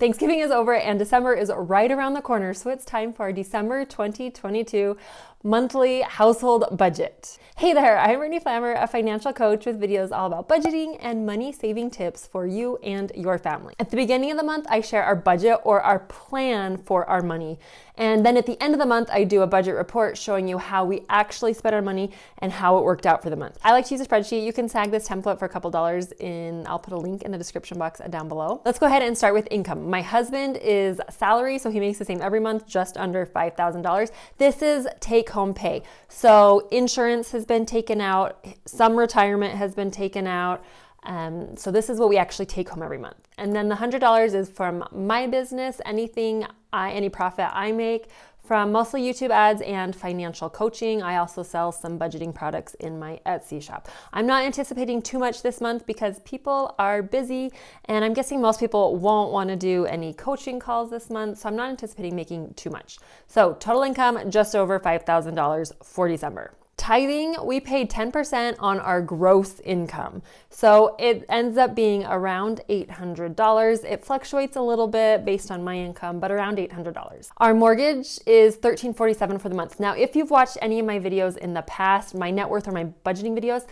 Thanksgiving is over and December is right around the corner, so it's time for our December 2022 monthly household budget. Hey there, I'm Brittany Flammer, a financial coach with videos all about budgeting and money saving tips for you and your family. At the beginning of the month, I share our budget or our plan for our money. And then at the end of the month, I do a budget report showing you how we actually spent our money and how it worked out for the month. I like to use a spreadsheet. You can snag this template for a couple dollars I'll put a link in the description box down below. Let's go ahead and start with income. My husband is salary, so he makes the same every month, just under $5,000. This is take-home pay. So insurance has been taken out, some retirement has been taken out. So this is what we actually take home every month. And then the $100 is from my business, any profit I make from mostly YouTube ads and financial coaching. I also sell some budgeting products in my Etsy shop. I'm not anticipating too much this month because people are busy and I'm guessing most people won't want to do any coaching calls this month. So I'm not anticipating making too much. So total income, just over $5,000 for December. Tithing, we paid 10% on our gross income. So it ends up being around $800. It fluctuates a little bit based on my income, but around $800. Our mortgage is $1,347 for the month. Now, if you've watched any of my videos in the past, my net worth or my budgeting videos,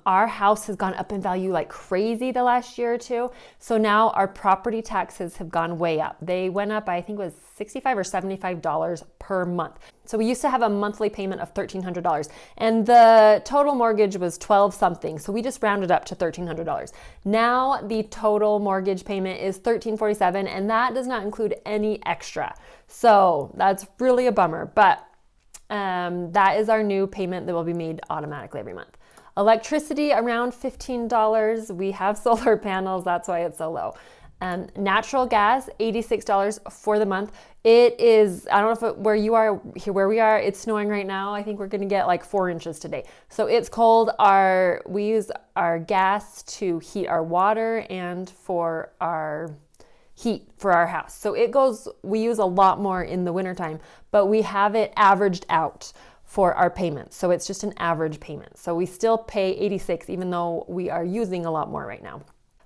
our house has gone up in value like crazy the last year or two. So now our property taxes have gone way up. They went up, I think it was $65 or $75 per month. So we used to have a monthly payment of $1,300 and the total mortgage was 12 something. So we just rounded up to $1,300. Now the total mortgage payment is $1,347 and that does not include any extra. So that's really a bummer, but that is our new payment that will be made automatically every month. Electricity around $15. We have solar panels, that's why it's so low. Natural gas, $86 for the month. It is, I don't know if where we are, it's snowing right now. I think we're gonna get like 4 inches today. So it's cold. We use our gas to heat our water and for our heat for our house. So we use a lot more in the wintertime, but we have it averaged out for our payments. So it's just an average payment. So we still pay $86 even though we are using a lot more right now.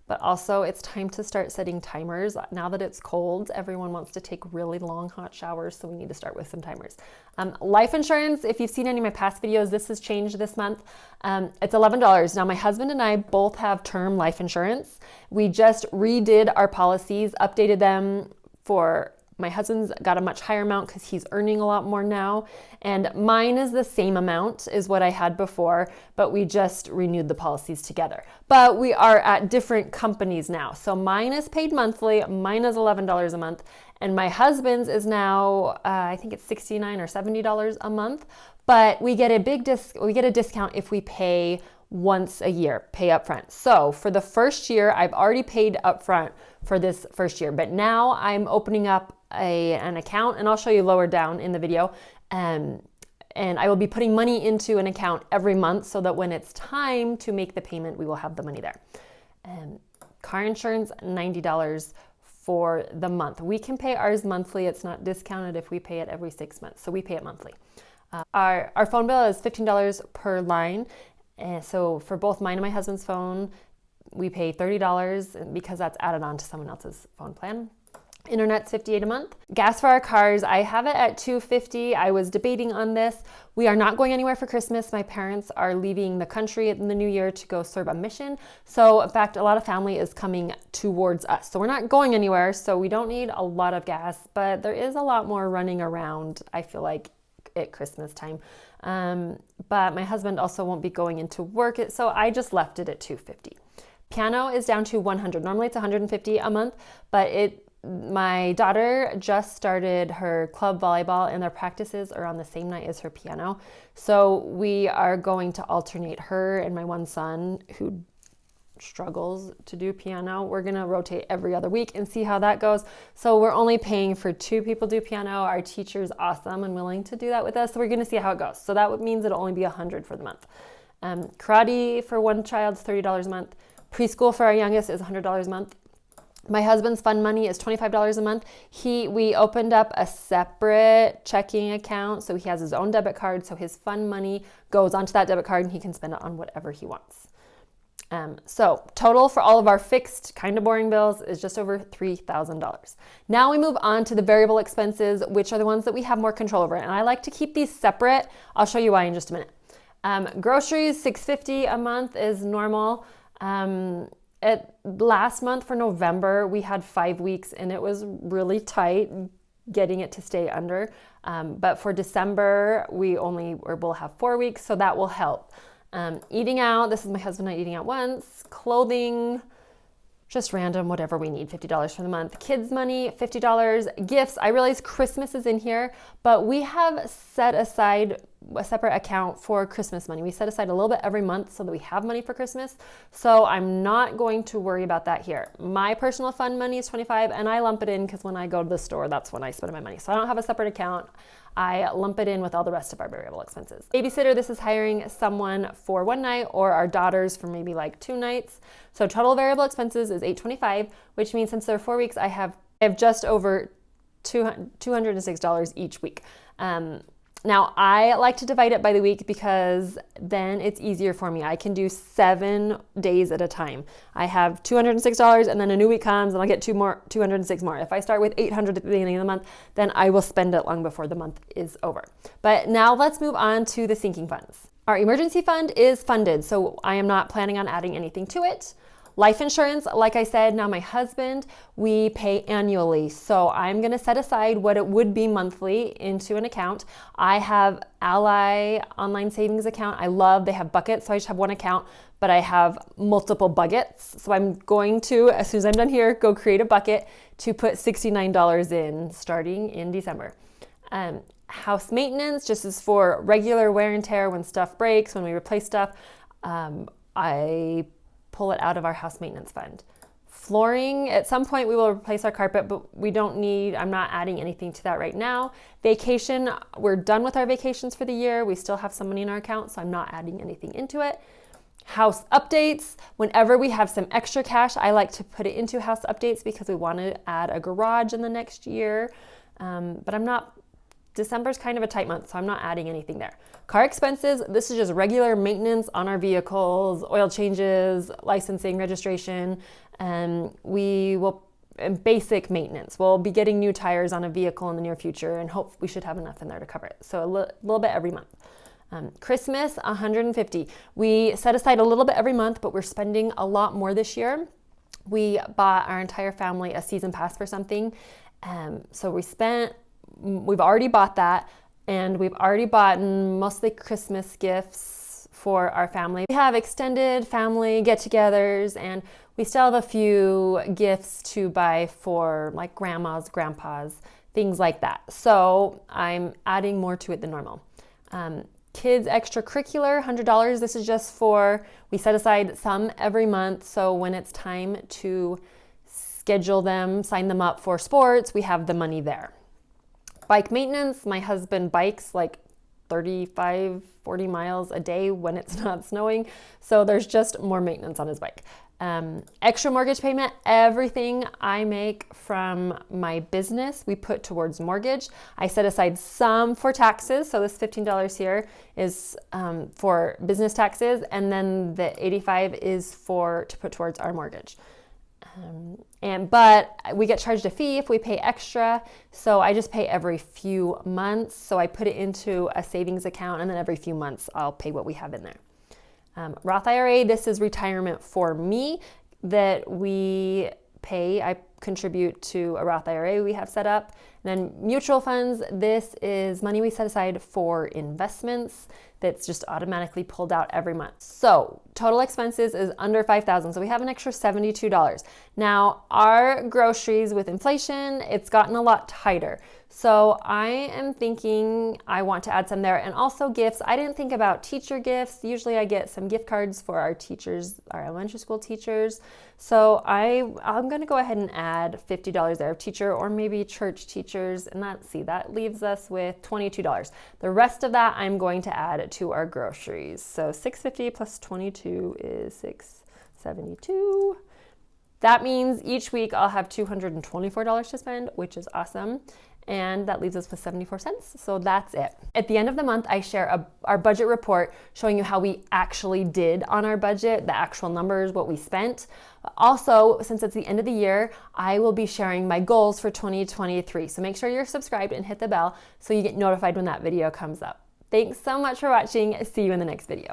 But also it's time to start setting timers. Now that it's cold, everyone wants to take really long hot showers, so we need to start with some timers. Life insurance, if you've seen any of my past videos, this has changed this month. It's $11. Now my husband and I both have term life insurance. We just redid our policies, updated them for my husband's got a much higher amount because he's earning a lot more now. And mine is the same amount as what I had before, but we just renewed the policies together. But we are at different companies now. So mine is paid monthly, mine is $11 a month. And my husband's is now, I think it's $69 or $70 a month. But we get a discount if we pay once a year, pay upfront. So for the first year, I've already paid upfront for this first year, but now I'm opening up an account, and I'll show you lower down in the video. And I will be putting money into an account every month so that when it's time to make the payment, we will have the money there. Car insurance, $90 for the month. We can pay ours monthly. It's not discounted if we pay it every 6 months. So we pay it monthly. Our phone bill is $15 per line. And so for both mine and my husband's phone, we pay $30 because that's added on to someone else's phone plan. Internet's $58 a month. Gas for our cars, I have it at $2.50. I was debating on this. We are not going anywhere for Christmas. My parents are leaving the country in the new year to go serve a mission. So in fact, a lot of family is coming towards us. So we're not going anywhere. So we don't need a lot of gas, but there is a lot more running around, I feel like, at Christmas time. But my husband also won't be going into work. So I just left it at $2.50. Piano is down to $100. Normally it's $150 a month, but my daughter just started her club volleyball and their practices are on the same night as her piano. So we are going to alternate her and my one son who struggles to do piano. We're going to rotate every other week and see how that goes. So we're only paying for 2 people to do piano. Our teacher's awesome and willing to do that with us. So we're going to see how it goes. So that means it'll only be $100 for the month. Karate for one child is $30 a month. Preschool for our youngest is $100 a month. My husband's fund money is $25 a month. We opened up a separate checking account, so he has his own debit card, so his fund money goes onto that debit card and he can spend it on whatever he wants. So total for all of our fixed, kind of boring bills is just over $3,000. Now we move on to the variable expenses, which are the ones that we have more control over. And I like to keep these separate. I'll show you why in just a minute. Groceries, $6.50 a month is normal. Last month for November, we had 5 weeks and it was really tight getting it to stay under. But for December, we'll have 4 weeks, so that will help. Eating out, this is my husband and I eating out once. Clothing, just random, whatever we need, $50 for the month. Kids money, $50. Gifts, I realize Christmas is in here, but we have set aside a separate account for Christmas money. We set aside a little bit every month so that we have money for Christmas. So I'm not going to worry about that here. My personal fund money is $25 and I lump it in because when I go to the store, that's when I spend my money. So I don't have a separate account. I lump it in with all the rest of our variable expenses. Babysitter, this is hiring someone for one night or our daughters for maybe like 2 nights. So total variable expenses is $825, which means since they're 4 weeks, I have just over $206 each week. Now I like to divide it by the week because then it's easier for me. I can do 7 days at a time. I have $206 and then a new week comes and I'll get 206 more. If I start with $800 at the beginning of the month, then I will spend it long before the month is over. But now let's move on to the sinking funds. Our emergency fund is funded, so I am not planning on adding anything to it. Life insurance, like I said, now my husband, we pay annually. So I'm going to set aside what it would be monthly into an account. I have Ally online savings account. They have buckets. So I just have one account, but I have multiple buckets. So I'm going to, as soon as I'm done here, go create a bucket to put $69 in starting in December. House maintenance just is for regular wear and tear when stuff breaks, when we replace stuff. I pull it out of our house maintenance fund. Flooring, at some point we will replace our carpet, but I'm not adding anything to that right now. Vacation, we're done with our vacations for the year. We still have some money in our account, so I'm not adding anything into it. House updates, whenever we have some extra cash, I like to put it into house updates because we want to add a garage in the next year. But December's kind of a tight month, so I'm not adding anything there. Car expenses, this is just regular maintenance on our vehicles, oil changes, licensing, registration, and basic maintenance. We'll be getting new tires on a vehicle in the near future and hope we should have enough in there to cover it. So a little bit every month. Christmas, $150. We set aside a little bit every month, but we're spending a lot more this year. We bought our entire family a season pass for something. So we've already bought that, and we've already bought mostly Christmas gifts for our family. We have extended family get-togethers, and we still have a few gifts to buy for like grandmas, grandpas, things like that. So I'm adding more to it than normal. Kids extracurricular, $100. This is just we set aside some every month, so when it's time to schedule them, sign them up for sports, we have the money there. Bike maintenance, my husband bikes like 35, 40 miles a day when it's not snowing, so there's just more maintenance on his bike. Extra mortgage payment, everything I make from my business, we put towards mortgage. I set aside some for taxes, so this $15 here is for business taxes, and then the $85 is to put towards our mortgage. But we get charged a fee if we pay extra, so I just pay every few months. So I put it into a savings account, and then every few months I'll pay what we have in there. Roth IRA, this is retirement for me that we pay. I contribute to a Roth IRA we have set up. And then mutual funds, this is money we set aside for investments that's just automatically pulled out every month. So total expenses is under $5,000. So we have an extra $72. Now our groceries with inflation, it's gotten a lot tighter. So I am thinking I want to add some there, and also gifts. I didn't think about teacher gifts. Usually I get some gift cards for our teachers, our elementary school teachers. So I'm going to go ahead and add $50 there of teacher or maybe church teachers. And that leaves us with $22. The rest of that I'm going to add to our groceries. So $650 plus 22 is $672. That means each week I'll have $224 to spend, which is awesome. And that leaves us with 74 cents. So that's it. At the end of the month, I share our budget report showing you how we actually did on our budget, the actual numbers, what we spent. Also, since it's the end of the year, I will be sharing my goals for 2023. So make sure you're subscribed and hit the bell so you get notified when that video comes up. Thanks so much for watching. See you in the next video.